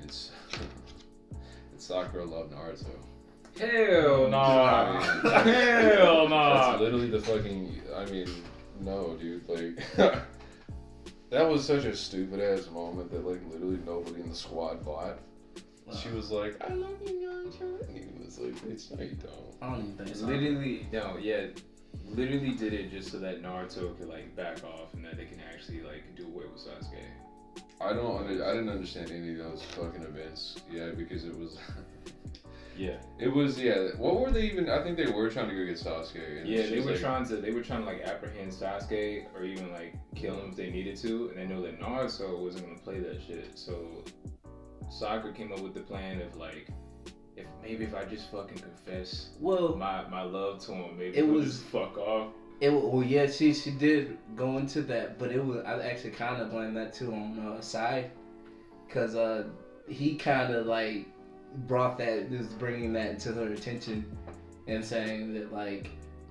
It's Sakura love Naruto. Hell nah. Hell nah. That's literally the fucking. I mean, no, dude. Like, that was such a stupid ass moment that like literally nobody in the squad bought. She was like, "I love you, Naruto," and he was like, "It's no, you don't." I don't even think so. Literally, no, yeah. Literally did it just so that Naruto could like back off and that they can actually like do away with Sasuke. I didn't understand any of those fucking events. Yeah, because it was. Yeah. It was, yeah. What were they even? I think they were trying to go get Sasuke. And Yeah, she they was were like, trying to like apprehend Sasuke or even like kill him if they needed to, and they know that Naruto wasn't gonna play that shit. So Sakura came up with the plan of like, if I just fucking confess my love to him, maybe we'll just fuck off. Yeah, she did go into that, but I actually kind of blame that too on Sai, cause he kind of like brought that, just bringing that to her attention, and saying that like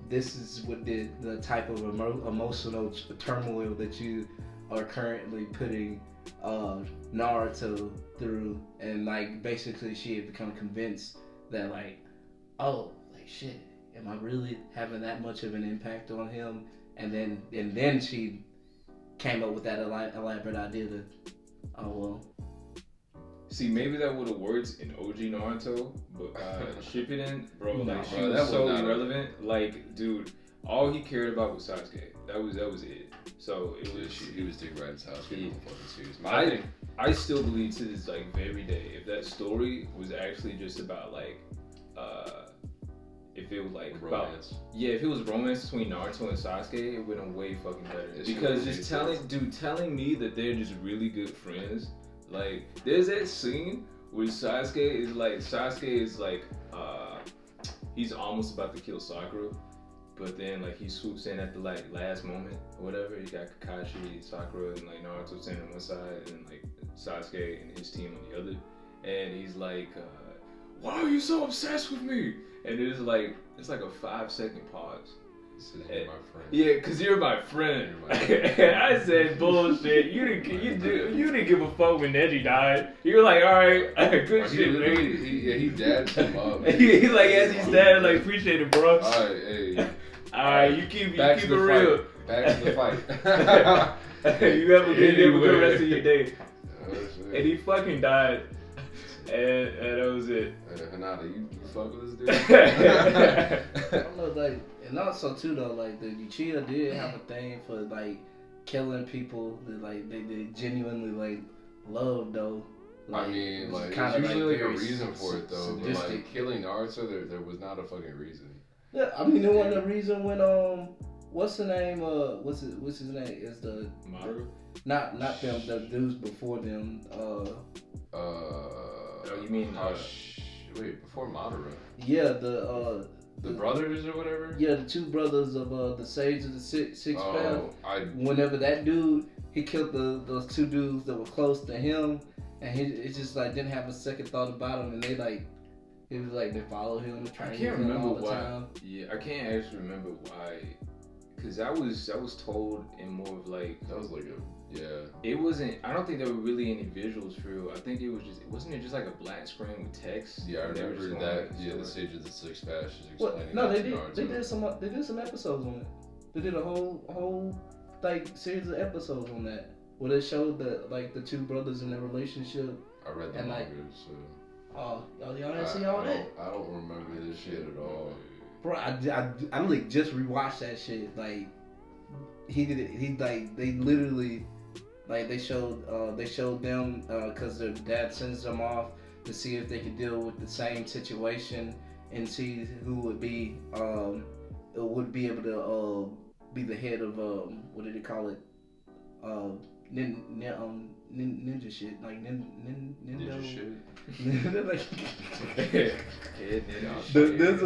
this is what the type of emotional turmoil that you are currently putting Naruto through, and like basically she had become convinced that like, oh, like shit, am I really having that much of an impact on him? And then she came up with that elaborate idea that, oh well. See, maybe that would have worked in OG Naruto, but Shippuden, bro, like she bro, was so not irrelevant. Like, dude, all he cared about was Sasuke. That was it. So it was. He was dick riding Sasuke in the fucking series. I still believe to this like very day, if that story was actually just about like, if it was like romance. If it was romance between Naruto and Sasuke, it would have been way fucking better. Because just telling me that they're just really good friends. Like, there's that scene where Sasuke is like, he's almost about to kill Sakura, but then like he swoops in at the like last moment or whatever. You got Kakashi, Sakura, and like Naruto standing on one side, and like Sasuke and his team on the other. And he's like, "Why are you so obsessed with me?" And it's like a 5-second pause. You're my friend. Yeah, cause you're my friend. I said bullshit. You didn't give a fuck when Neji died. You were like, all right, good shit, man. He dabbed him up. He like as he's dead, like appreciate it, bro. All right, hey. All right, you keep it real. Back to the fight. You have a good rest of your day. And he fucking died. And that was it. Hinata, you fuck with this dude? I don't know, like, and also too though, like the Uchiha did have a thing for like killing people that like they genuinely like love though. Like, I mean, like kind there's of usually like a reason for it though. But like killing Naruto, there was not a fucking reason. Yeah, I mean there wasn't a reason when what's the name? What's his name? Is the Madara? Not them. The dudes before them. Oh, you mean wait, before Madara? Yeah, the brothers or whatever. Yeah, the two brothers of the Sage of the Six Path. Whenever that dude, he killed those two dudes that were close to him, and it just like didn't have a second thought about him, and they like. It was like they followed him. I can't remember why. Yeah, I can't actually remember why. Cause that was told in more of like that was like It wasn't. I don't think there were really any visuals for it. I think it was just. Wasn't it just like a black screen with text? Yeah, I remember that. Yeah, the Sage of the Six Path is explaining. No, they did some episodes on it. They did a whole like series of episodes on that where they showed the two brothers in their relationship. I read the manga, so. Oh, y'all didn't see all that? I don't remember this shit at all. Bro, I like just rewatched that shit. Like he did it. He like they literally like they showed them because their dad sends them off to see if they could deal with the same situation and see who would be able to be the head of what did they call it? Ninja shit, like ninja shit. Like, there's a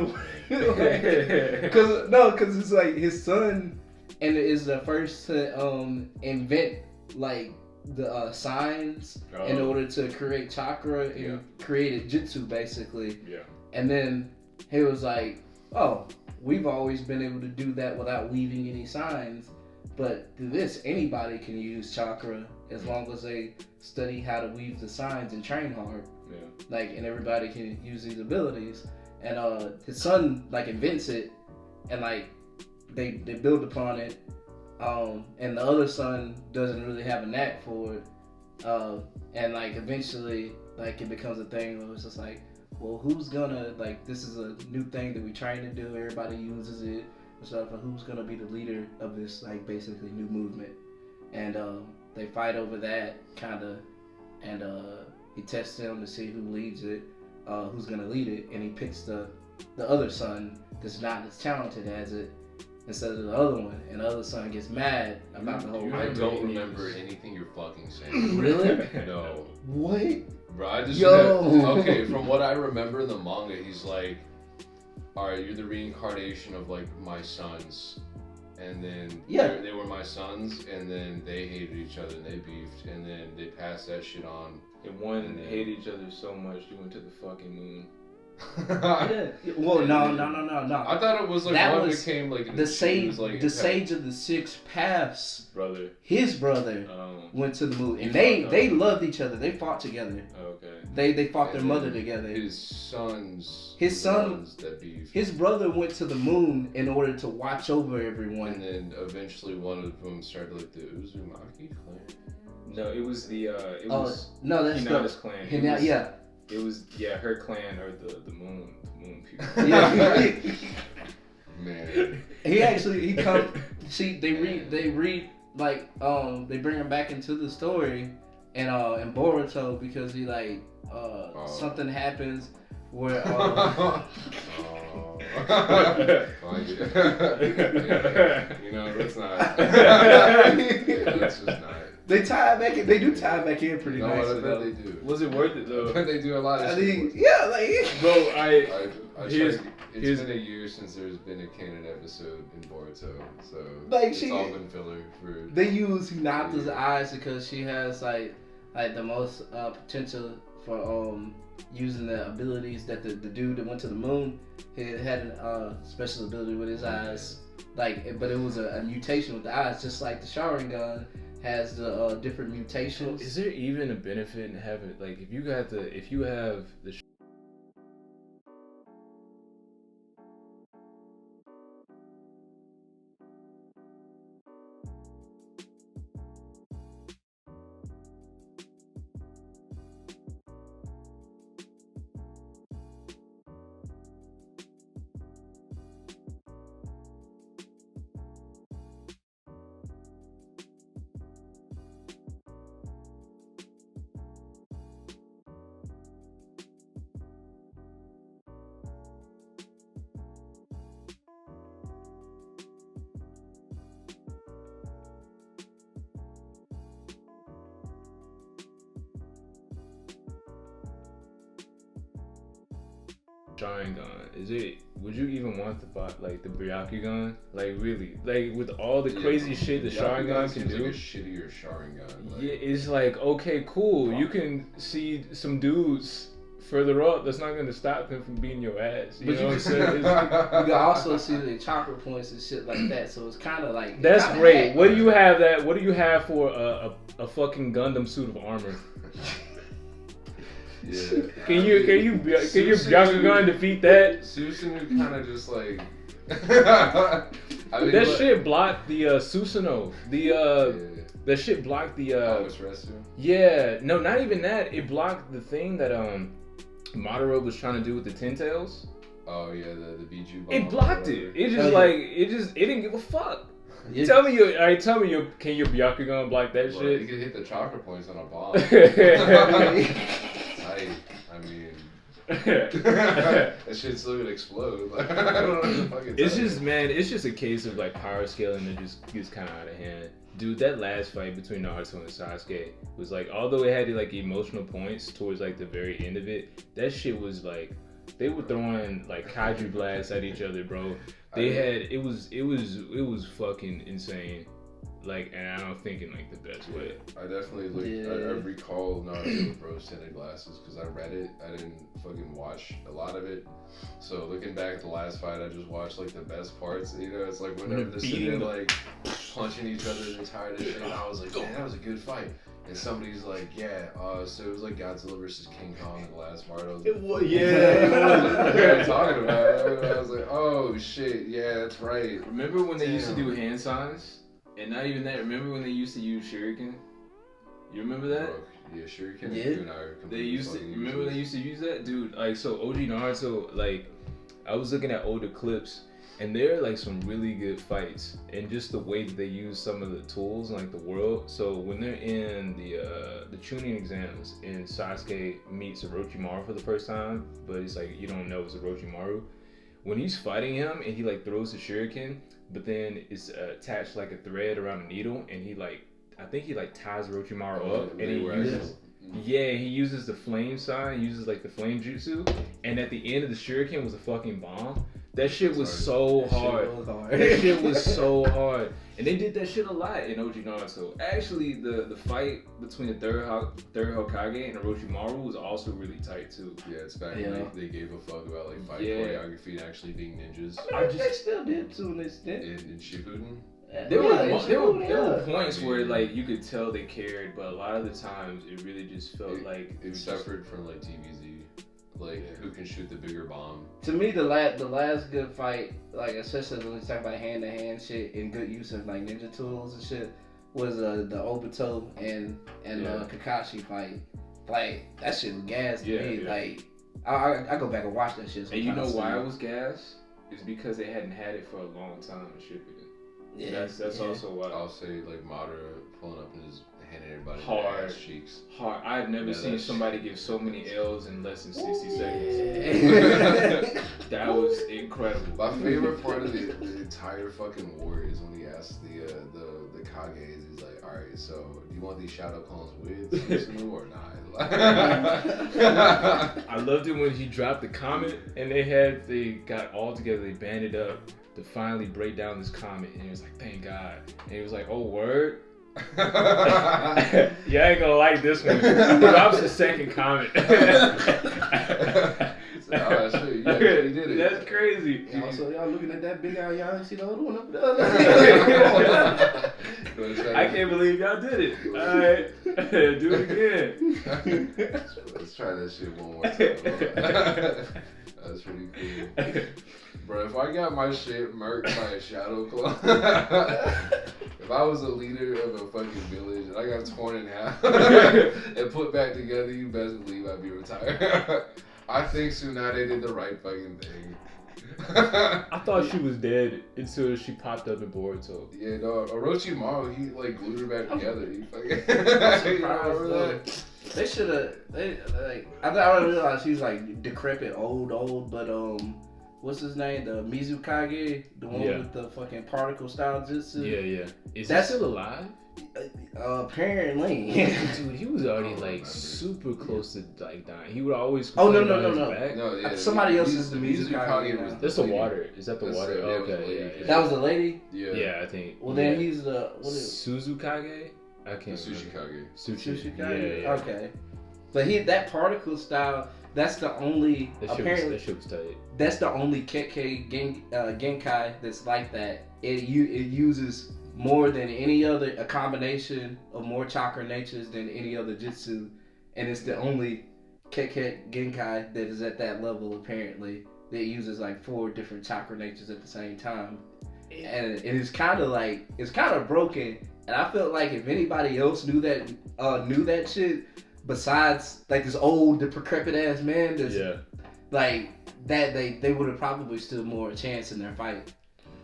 because it's like his son, and is the first to invent like the signs in order to create chakra and created jutsu basically. Yeah. And then he was like, "Oh, we've always been able to do that without weaving any signs." But through this, anybody can use chakra as long as they study how to weave the signs and train hard. Yeah. Like, and everybody can use these abilities. And his son like invents it, and like they build upon it. And the other son doesn't really have a knack for it. And like eventually, like it becomes a thing where it's just like, well, who's gonna, like, this is a new thing that we're trying to do. Everybody uses it and stuff. And who's gonna be the leader of this, like, basically new movement? And they fight over that kind of, and he tests him to see who leads it, who's gonna lead it, and he picks the other son that's not as talented as it instead of the other one, and the other son gets mad about the whole. I don't remember anything you're fucking saying. Really? No. What? Bro, I just okay, from what I remember in the manga, he's like, alright, you're the reincarnation of like my sons. And then they were my sons, and then they hated each other and they beefed, and then they passed that shit on. And one hated each other so much they went to the fucking moon. Yeah. Well, no. I thought it was like that one was became like the sage, sage of the six paths. Brother. His brother went to the moon, and they loved each other. They fought together. Okay. They fought their mother together. His sons that beefed. His brother went to the moon in order to watch over everyone. And then eventually one of them started like the Uzumaki clan. No, it was the that's Hinata's clan. It was her clan, or the moon people. Yeah. Man. He come. See, they read like they bring him back into the story, and in Boruto, because he like something happens where yeah. You know, that's not. That's just not. They tie it back in. They do tie it back in pretty nice. I bet they do. Was it worth it though? I bet they do a lot of shit. Yeah, like. Bro, it's been a year since there's been a canon episode in Boruto, so like it's all been filler for. They use Hinata's eyes because she has like the most potential for using the abilities that the dude that went to the moon had a special ability with his eyes, like, but it was a mutation with the eyes, just like the Sharingan has the different mutations. Is there even a benefit in having, like, if you have the Sharingan, would you even want the Byakugan? Like, really? Like, with all the crazy shit the Sharingan can do? Like a shittier Sharingan. Like. Yeah, it's like, okay, cool. You can see some dudes further up that's not going to stop them from beating your ass. You know what I'm saying? You can also see the chakra points and shit like that, so it's kind of like... That's great. What do you have for a fucking Gundam suit of armor? Yeah. Can your Byakugan defeat that? Susanoo kind of just like. That shit blocked the Susanoo. That shit blocked the. Yeah, no, not even that. It blocked the thing that Madara was trying to do with the Ten Tails. Oh yeah, the Biju bomb. It blocked it. It didn't give a fuck. Yeah. Tell me can your Byakugan block that shit? You can hit the chakra points on a bomb. I mean, that shit's still gonna explode. Like, I don't know what the fuck it's just a case of like power scaling that just gets kind of out of hand. Dude, that last fight between Naruto and Sasuke was like, although it had like emotional points towards like the very end of it, that shit was like, they were throwing like kaiju blasts at each other, bro. It was fucking insane. Like, and I don't think in like the best way. I definitely I recall Naruto with rose-tinted glasses because I read it. I didn't fucking watch a lot of it. So looking back at the last fight, I just watched like the best parts. You know, it's like whenever they're sitting there like punching each other, they tired of shit. And I was like, man, that was a good fight. And somebody's like, yeah, so it was like Godzilla versus King Kong in the last part. I was It was, yeah, what I'm talking about. I was like, oh shit, yeah, that's right. Remember when they used to do hand signs? And not even that. Remember when they used to use shuriken? You remember that? Yeah, shuriken. Yeah. You and I are They used to. Remember when they used to use that, dude? Like, so OG Naruto, like, I was looking at older clips. And there are like some really good fights, and just the way that they use some of the tools in like the world. So when they're in the tuning exams, and Sasuke meets Orochimaru for the first time, but it's like you don't know it's Orochimaru. When he's fighting him, and he like throws the shuriken, but then it's attached like a thread around a needle, and he like I think he like ties Orochimaru up, and he uses. Yeah, he uses the flame sign, he uses like the flame jutsu, and at the end of the shuriken was a fucking bomb. That shit was so hard. That shit was so hard. And they did that shit a lot in OG Naruto. Actually, the fight between the third Hokage and Orochimaru was also really tight too. Yeah, it's back when they gave a fuck about like fight choreography and actually being ninjas. They still did to an extent. In Shippuden? There were points where like you could tell they cared, but a lot of the times it really just felt like it suffered from like TVZ. Like who can shoot the bigger bomb? To me, the last good fight, like especially when we talk about hand to hand shit and good use of like ninja tools and shit, was the Obito and Kakashi fight. Like that shit was gas to me. Yeah. Like I go back and watch that shit. And you know why it was gas? It's because they hadn't had it for a long time in Shippuden. Yeah, that's also why. I'll say like Madara pulling up and just handing everybody hard ass cheeks. Hard. I've never seen somebody give so many L's in less than 60 seconds. That was incredible. My favorite part of the entire fucking war is when he asked the Kages, he's like, all right, so do you want these shadow clones with Susanoo or not? I loved it when he dropped the comet and they got all together, they banded up to finally break down this comet, and he was like, thank God. And he was like, oh, word? Yeah, I ain't gonna like this one. He drops the second comet. Oh, shit, you actually did it. That's crazy. Also, y'all looking at that big eye, y'all see the other one up there? I can't believe y'all did it. Alright, do it again. Let's try that shit one more time. That's pretty cool. Bro, if I got my shit murked by a shadow clone, if I was a leader of a fucking village and I got torn in half and put back together, you best believe I'd be retired. I think Tsunade did the right fucking thing. I thought she was dead until she popped up in Boruto. Yeah, no, Orochimaru, he like glued her back together. He fucking. They should have. I didn't realize he was like decrepit, old, but what's his name? The Mizukage, the one with the fucking particle style jutsu. Yeah. Is that still alive? Apparently. Dude, he was already like super close to like dying. He would always. Oh no. Back. No, yeah, somebody else is the Mizukage. That's the water. Is that the water? Yeah, okay. Yeah. That was the lady. Yeah, I think. Well, then he's the Suzukage. I can't. Tsuchikage. Tsuchikage. Yeah. Okay. But that particle style. That's the only. That shit was tight. That's the only Kekkei Genkai that's like that. It uses more than any other, a combination of more chakra natures than any other jutsu, and it's the only Kekkei Genkai that is at that level apparently. That uses like 4 different chakra natures at the same time, and it's kind of broken. And I felt like if anybody else knew that shit, besides like this old, decrepit ass man, like that, they would have probably stood more a chance in their fight.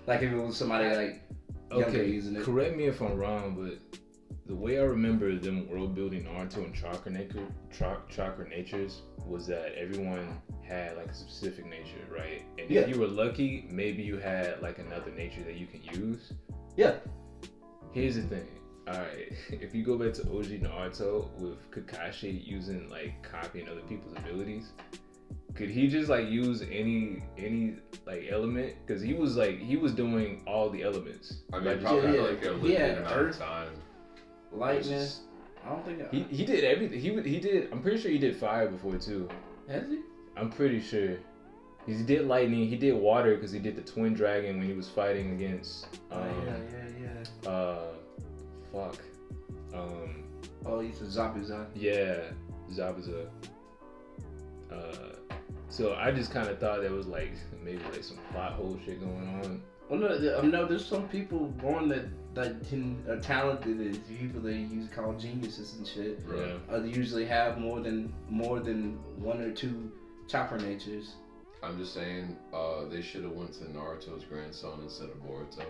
Like if it was somebody like younger using it. Correct me if I'm wrong, but the way I remember them world building Naruto and chakra natures was that everyone had like a specific nature, right? And if you were lucky, maybe you had like another nature that you can use. Yeah. Here's the thing. Alright, if you go back to OG Naruto with Kakashi using like copying other people's abilities, could he just like use any like element? Because he was doing all the elements. I mean, probably like a limited amount of time. Lightning. I don't think he did everything. He did. I'm pretty sure he did fire before too. Has he? I'm pretty sure. He did lightning. He did water because he did the twin dragon when he was fighting against. Oh, he's a Zabuza. Yeah, Zabuza. So I just kind of thought there was like maybe like some plot hole shit going on. Well, no, there's some people born that are talented and people that you call geniuses and shit. Right. They usually have more than one or two chopper natures. I'm just saying, they should have went to Naruto's grandson instead of Boruto.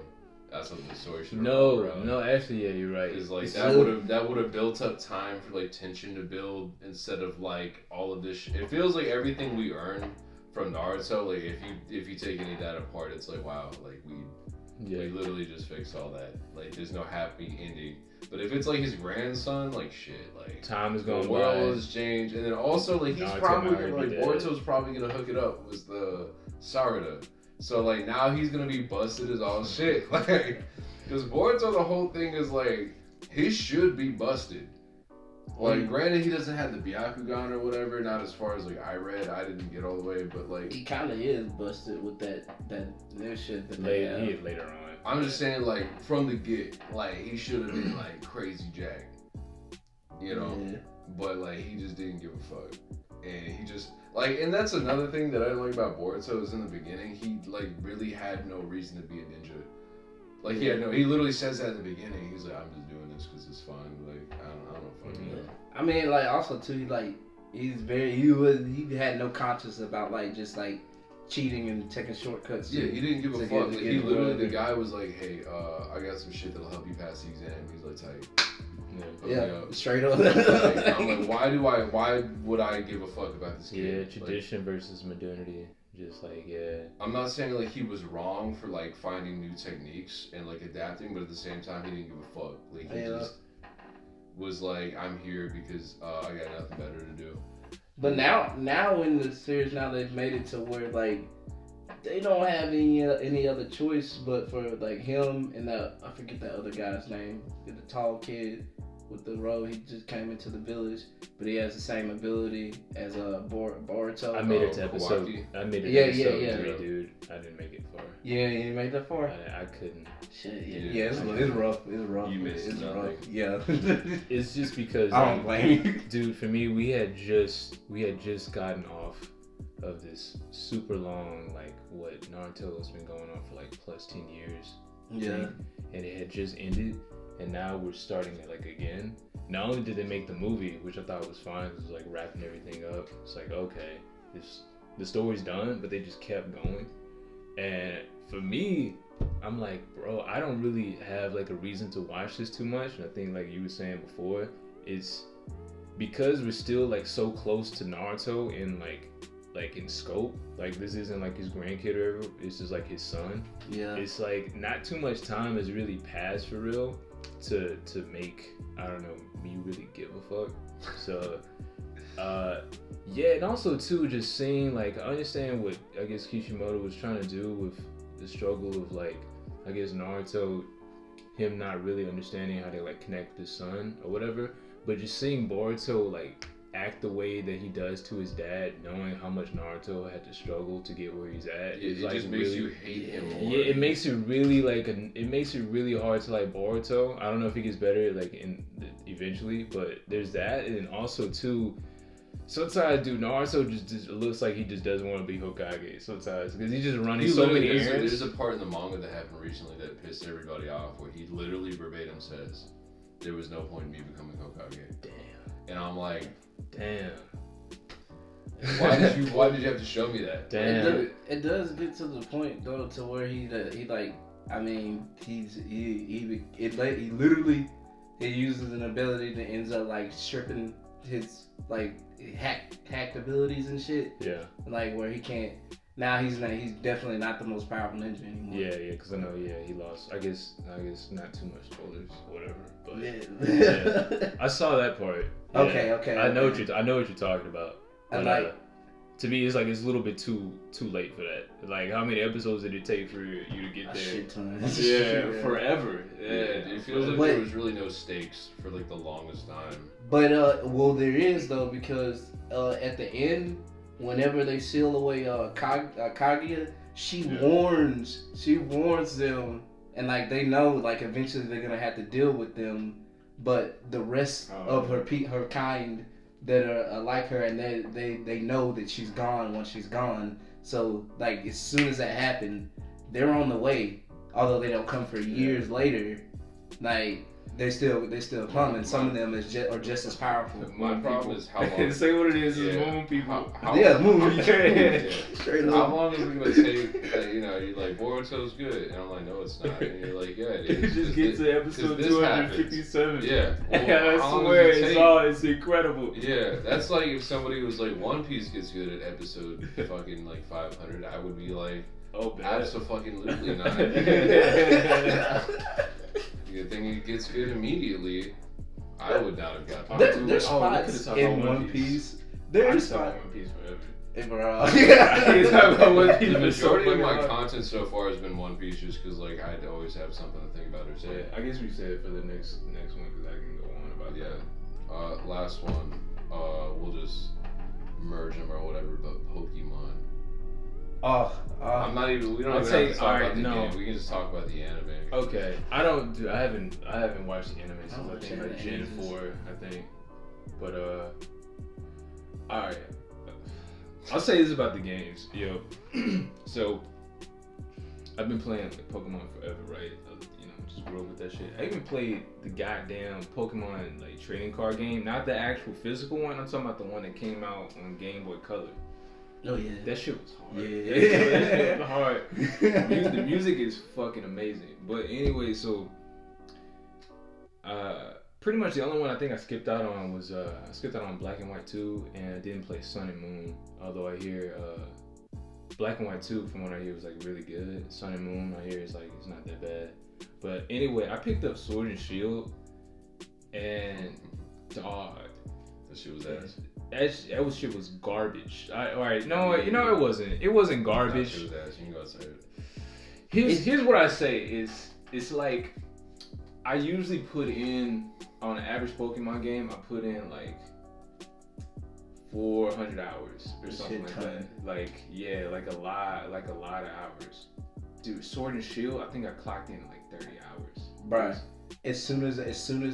That's what the story should have been. No, actually, yeah, you're right. Because like that would have built up time for like tension to build instead of like all of this. It feels like everything we earn from Naruto, like if you take any of that apart, it's like wow, like we literally just fixed all that. Like there's no happy ending. But if it's like his grandson, like shit, like time is going the by. world has changed, and then also like he's probably gonna like Boruto's probably gonna hook it up with the Sarada. So like now he's gonna be busted as all shit, like because Boruto the whole thing is like he should be busted. Like granted he doesn't have the Byakugan or whatever, not as far as like I didn't get all the way, but like he kind of is busted with that new shit that later on. I'm just saying like from the get, like he should have been like crazy Jack, you know, but like he just didn't give a fuck, and he just. Like, and that's another thing that I like about Boruto is in the beginning, he, like, really had no reason to be a ninja. Like, he literally says that in the beginning. He's like, I'm just doing this because it's fun. Like, I don't fucking know. I mean, like, also, too, like, he had no conscience about, like, just, like, cheating and taking shortcuts. Yeah, he didn't give a fuck. Like, he literally, the guy was like, hey, I got some shit that'll help you pass the exam. He's like, tight. Yeah, straight up. I'm like, why would I give a fuck about this kid? Yeah, tradition versus modernity. Just like, I'm not saying like he was wrong for like finding new techniques and like adapting, but at the same time he didn't give a fuck. Like he just was like, I'm here because I got nothing better to do. But now in the series, now they've made it to where like they don't have any other choice but for like him and I forget that other guy's name, the tall kid with the robe. He just came into the village, but he has the same ability as Boruto. I made it to episode. I made it to episode 3, dude. I didn't make it far. Yeah, you made that far. I couldn't. Shit. Yeah, it's rough. It's rough. You missed it's nothing. rough. Yeah. It's just because I don't blame you, dude. For me, we had just gotten off of this super long, like what Naruto has been going on for like plus 10 years. Yeah. And it had just ended. And now we're starting it like again. Not only did they make the movie, which I thought was fine, it was like wrapping everything up. It's like, okay, the story's done, but they just kept going. And for me, I'm like, bro, I don't really have like a reason to watch this too much. And I think like you were saying before, it's because we're still like so close to Naruto in like in scope. Like this isn't like his grandkid or whatever, it's just like his son. Yeah. It's like not too much time has really passed for real to make, I don't know, me really give a fuck. So yeah, and also too just seeing like, I understand what I guess Kishimoto was trying to do with the struggle of like, I guess Naruto, him not really understanding how to like connect with his son or whatever, but just seeing Boruto like act the way that he does to his dad, knowing how much Naruto had to struggle to get where he's at. It like just makes you hate him more. Yeah, it makes it really it makes it really hard to like Boruto. I don't know if he gets better like eventually, but there's that, and also too, sometimes dude, Naruto just looks like he just doesn't want to be Hokage sometimes because he's just running so many errands. There's a part in the manga that happened recently that pissed everybody off where he literally verbatim says, "There was no point in me becoming Hokage." Damn. And I'm like, damn. Why did you have to show me that? Damn. It does get to the point though to where he like, I mean, he literally uses an ability that ends up like stripping his like hacked abilities and shit. Yeah. Like where he can't. Now he's definitely not the most powerful ninja anymore. Yeah, because I know, he lost. I guess not too much spoilers or whatever. But yeah. I saw that part. Yeah. Okay. I know what you're talking about. But, like, to me, it's like it's a little bit too late for that. Like, how many episodes did it take for you to get there? Shit ton. Yeah, forever. Yeah, it feels like there was really no stakes for like the longest time. But well, there is though, because at the end, whenever they seal away Kaguya, she warns them, and like they know like eventually they're gonna have to deal with them. but the rest of her kind that are like her, and they know that she's gone once she's gone. So like as soon as that happened, they're on the way. Although they don't come for years later, like they still come, and some of them are just as powerful. My problem is how long. Say what it is. It's moon people. Moon. Straight up. How long is it gonna take? You're like Boruto's good, and I'm like, no, it's not. And you're like, yeah, it is. Just get to episode 257. Yeah. Well, I swear it's incredible. Yeah, that's like if somebody was like, One Piece gets good at episode fucking like 500, I would be like, oh, absolutely not. You think it gets good immediately? I would not have got that. There's spots in One Piece. There's spots. One Piece forever. The majority of my content so far has been One Piece, just because like I'd always have something to think about or say. I guess we said it for the next one because I can go on about that. Last one. We'll just merge them or whatever. But Pokemon. I'm not even. We don't even have to talk about the game. We can just talk about the anime. Okay, I haven't watched the anime since I think like Gen 4, I think. But all right. I'll say this about the games, yo. So I've been playing Pokemon forever, right? Just grew up with that shit. I even played the goddamn Pokemon like trading card game, not the actual physical one. I'm talking about the one that came out on Game Boy Color. Oh yeah, that shit was hard. Yeah, that shit was hard. The music is fucking amazing. But anyway, so pretty much the only one I think I skipped out on was I skipped out on Black and White 2, and I didn't play Sun and Moon. Although I hear Black and White 2, from what I hear, was like really good. Sun and Moon, I hear it's not that bad. But anyway, I picked up Sword and Shield, and dog, that shit was ass. That shit was garbage. Alright, no, it wasn't. It wasn't garbage. That shit was ass. You can go say it. Here's what I say is it's like I usually put in on an average Pokemon game. I put in like 400 hours or something like that. Like like a lot of hours. Dude, Sword and Shield, I think I clocked in like 30 hours. Bruh. As soon as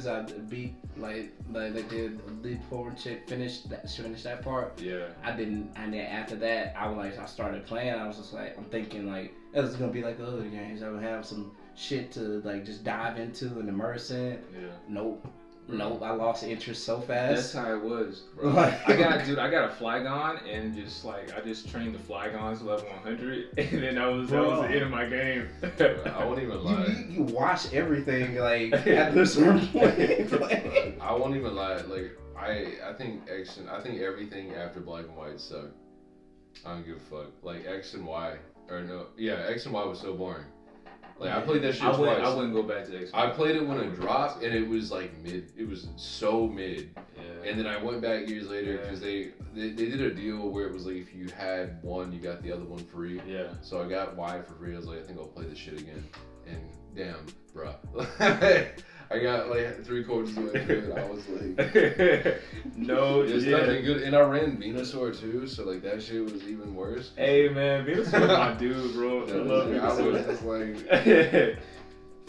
I beat like they did Leap Forward chick finish that part. Yeah. And then after that I started playing. I was just like, I'm thinking like this is gonna be like the other games. I would have some shit to like just dive into and immerse in. Yeah. Nope, I lost interest so fast. That's how it was, bro. I got a Flygon, and I just trained the Flygons to level 100, and then that was the end of my game. I won't even lie. You watch everything like at this certain point. I won't even lie. Like I think everything after Black and White sucked. I don't give a fuck. Like X and Y, X and Y was so boring. Like I played that shit twice. I wouldn't go back to X. I played it when it dropped, and it was like mid. It was so mid. Yeah. And then I went back years later because they did a deal where it was like if you had one, you got the other one free. Yeah. So I got Y for free. I was like, I think I'll play this shit again. And damn, bruh. I got like 3/4 of the way through it. I was like, no, it's nothing good. And I ran Venusaur too, so like that shit was even worse. Hey man, Venusaur my dude, bro. I love Venusaur. I was just like,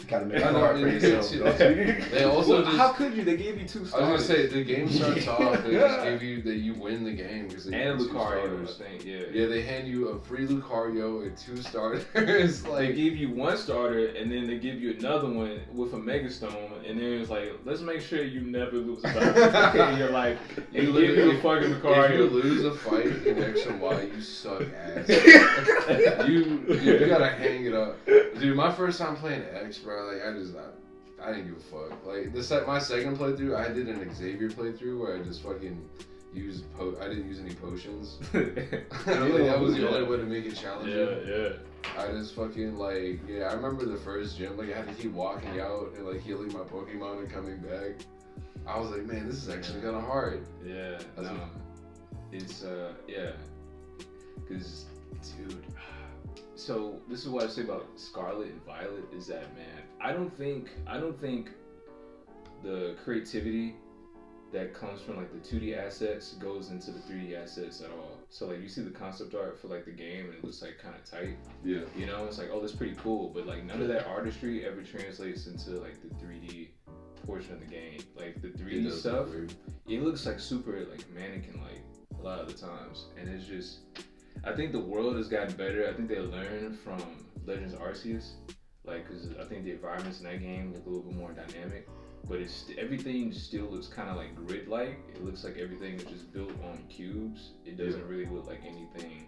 gotta make it hard for yourself. They also just, how could you? They gave you 2 stars. I was gonna say the game starts off. They just give you that you win the game because they and give you Lucario, 2 starters. I think, yeah. Yeah, they hand you a free Lucario and 2 starters. Like they give you 1 starter and then they give you another one with a Mega Stone, and then it's like, let's make sure you never lose a battle in your life. And you give you a fucking Lucario. If you lose a fight in X and Y, you suck ass. you gotta hang it up, dude. My first time playing X, bro, like I didn't give a fuck. Like my second playthrough, I did an Xavier playthrough where I just fucking used I didn't use any potions. That was the only way to make it challenging. Yeah. I just fucking I remember the first gym, I had to keep walking out and healing my Pokemon and coming back. I was like, man, this is actually kind of hard. Yeah. It's because dude. So this is what I say about Scarlet and Violet is that, man, I don't think the creativity that comes from like the 2D assets goes into the 3D assets at all. So like you see the concept art for like the game and it looks like kind of tight. Yeah. You know, it's like, oh, that's pretty cool, but like none of that artistry ever translates into like the 3D portion of the game. Like the It 3D does stuff, look weird. it looks like super like mannequin like a lot of the times, and it's just. I think the world has gotten better. I think they learned from Legends Arceus, like because I think the environments in that game look a little bit more dynamic. But everything still looks kind of like grid-like. It looks like everything is just built on cubes. It doesn't really look like anything.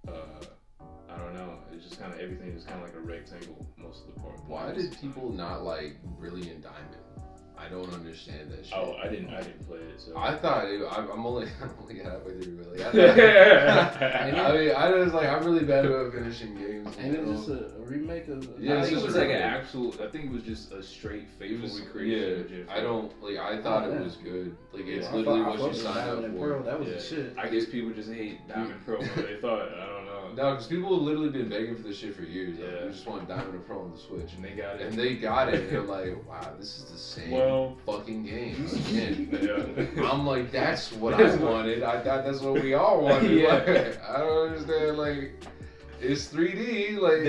I don't know. It's just kind of everything is kind of like a rectangle most of the part. Why did people not like Brilliant Diamond? I don't understand that shit. Oh, I didn't play it. So I thought I'm only halfway through. Really, I was like, I'm really bad about finishing games. And it was just a remake of. Yeah, I think it was like an remake. actual. I think it was just a straight faithful recreation. Yeah, I don't like. I thought it was good. Like it's Yeah. literally I what thought you signed Diamond up and for. Pearl, that was Yeah. the shit. I guess people just hate Diamond Pearl. What they thought. I don't know. No, because people have literally been begging for this shit for years. Like, Yeah. we just want Diamond and Pearl on the Switch. And they got it. And they got it. And they're like, wow, this is the same fucking game again. Yeah. I'm like, that's what I wanted. I thought that's what we all wanted. Yeah. Like, I don't understand. Like, it's 3D. Like,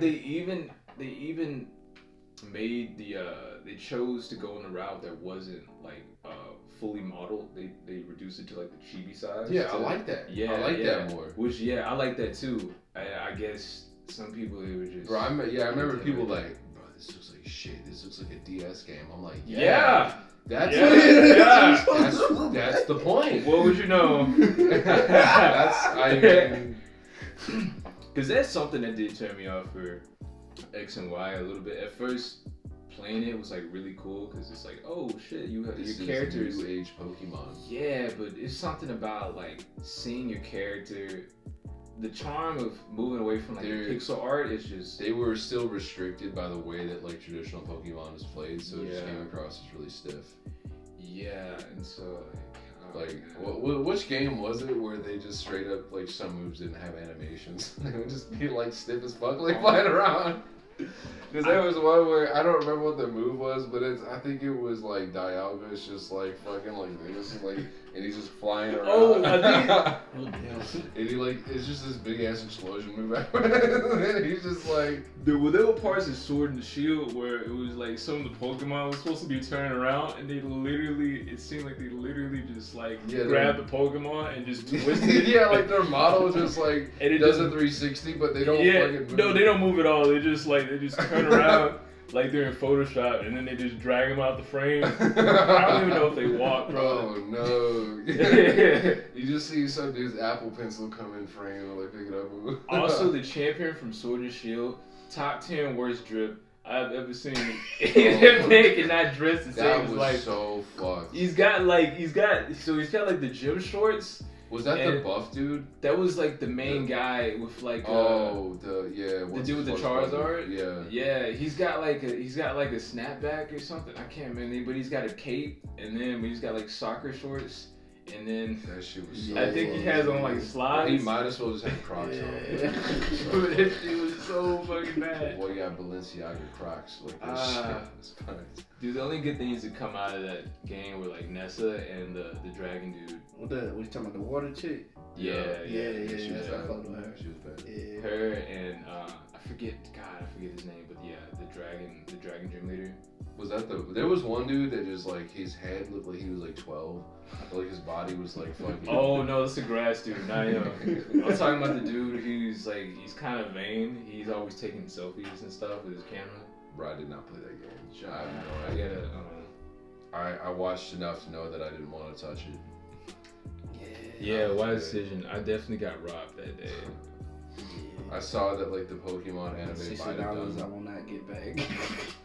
they even made they chose to go in a route that wasn't like fully modeled. They reduced it to like the chibi size. yeah, I like that. Yeah, I like that more. Which I like that too. I guess some people it was just. Bro, I remember people like, bro, this looks like shit. This looks like a DS game. I'm like, Yeah. That's Yeah. that's the point. What would you know? I mean, Because that's something that did turn me off for X and Y a little bit. At first, playing it was like really cool because it's like, oh shit, you have this your characters. is new age Pokemon. Yeah, but it's something about like seeing your character. The charm of moving away from like the pixel art is just. They were still restricted by the way that like traditional Pokemon is played, so it just Yeah. came across as really stiff. Yeah, and so Like, which game was it where they just straight up like some moves didn't have animations? They would just be like stiff as fuck, like flying around. Because there was one where I don't remember what the move was, but I think it was like Dialga is just like fucking like this, like, and he's just flying around. Oh, I think. Oh, damn. And he like it's just this big ass explosion move, and he's just like. There were parts of Sword and Shield where it was like some of the Pokemon was supposed to be turning around, and it seemed like they literally just like grabbed the Pokemon and just twisted it. Yeah, like their model just like And it does a doesn't- 360, but they don't Yeah, fucking move. no, they don't move at all. They just turn around like they're in Photoshop, and then they just drag them out the frame. I don't even know if they walk, bro. Oh no! You just see some dude's Apple Pencil come in frame and like pick it up. Also, the champion from Sword and Shield, top 10 worst drip I've ever seen. That man cannot dress the same that as was like. so fucked. He's got like the gym shorts. Was that the and buff dude? That was like the main guy with like the dude with the Charizard. Yeah. Yeah, he's got like a snapback or something. I can't remember, but he's got a cape, and then he's got like soccer shorts, and then That shit was so I think he has on like slides. He might as well just have Crocs on. But that shit was so fucking bad. Boy, got Balenciaga Crocs like this shit. It's funny. Dude, the only good things that come out of that game were like Nessa and the dragon dude. What you talking about? The water chick? Yeah. She was I bad. fucked with her. She was bad. Yeah. Her and I forget his name, but yeah, the dragon gym leader. Was that there was one dude that just like his head looked like he was like 12. Like his body was like fucking. Oh no, that's the grass dude, not him. I'm talking about the dude who's like he's kind of vain. He's always taking selfies and stuff with his camera. Bro, I did not play that game. I have no I idea. gotta. I watched enough to know that I didn't want to touch it. Yeah, wise decision. I definitely got robbed that day. I saw that like the Pokemon anime $60 might have I done. will not get back.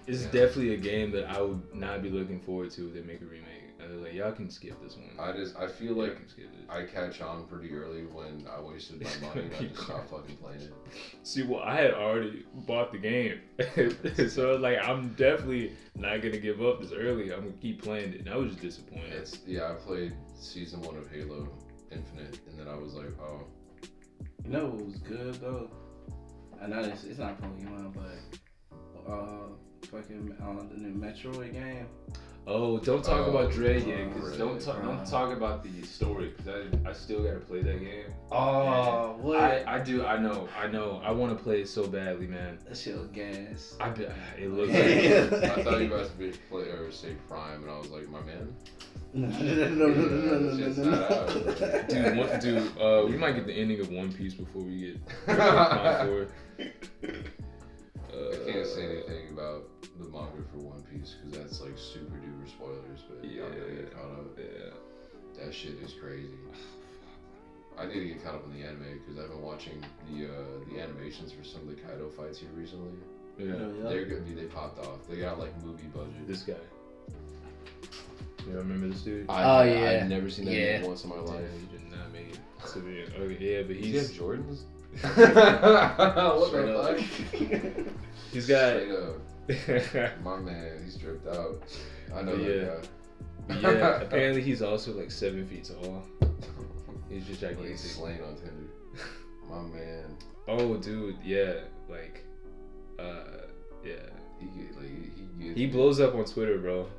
It's Yeah. definitely a game that I would not be looking forward to if they make a remake. I was like, y'all can skip this one. I feel Y'all like can skip it. I catch on pretty early when I wasted It's my money gonna and I be just stopped fucking playing it. See, well, I had already bought the game, so I was like, I'm definitely not gonna give up this early. I'm gonna keep playing it, and I was just disappointed. I played season 1 of Halo Infinite and then I was like, oh. You know what was good though? I know it's not Pokemon, but fucking the new Metroid game. Oh, don't talk about Dread yet, because right. don't talk about the story, because I still gotta play that game. Oh, what? I do. I know. I want to play it so badly, man. That shit was gas. It looks. I thought you were about to play or say Prime, and I was like, my man. No. Dude, we might get the ending of One Piece before we get. I can't say anything about the manga for One Piece because that's like super duper spoilers. But yeah, I gotta get caught up. Yeah, that shit is crazy. I need to get caught up in the anime because I've been watching the animations for some of the Kaido fights here recently. Yeah, They're good. They popped off. They got like movie budget. This guy. You remember this dude? Yeah. I've never seen that man once in my life. Yeah, he did not make it to be. Okay, yeah, but Does he have Jordans? What Straight the up. fuck? He's got. Straight up. My man, he's dripped out. I know that guy. Yeah, apparently he's also like 7 feet tall. He's just He's gigantic. slain on Tinder. My man. Oh, dude, yeah, like, yeah. He He blows up on Twitter, bro.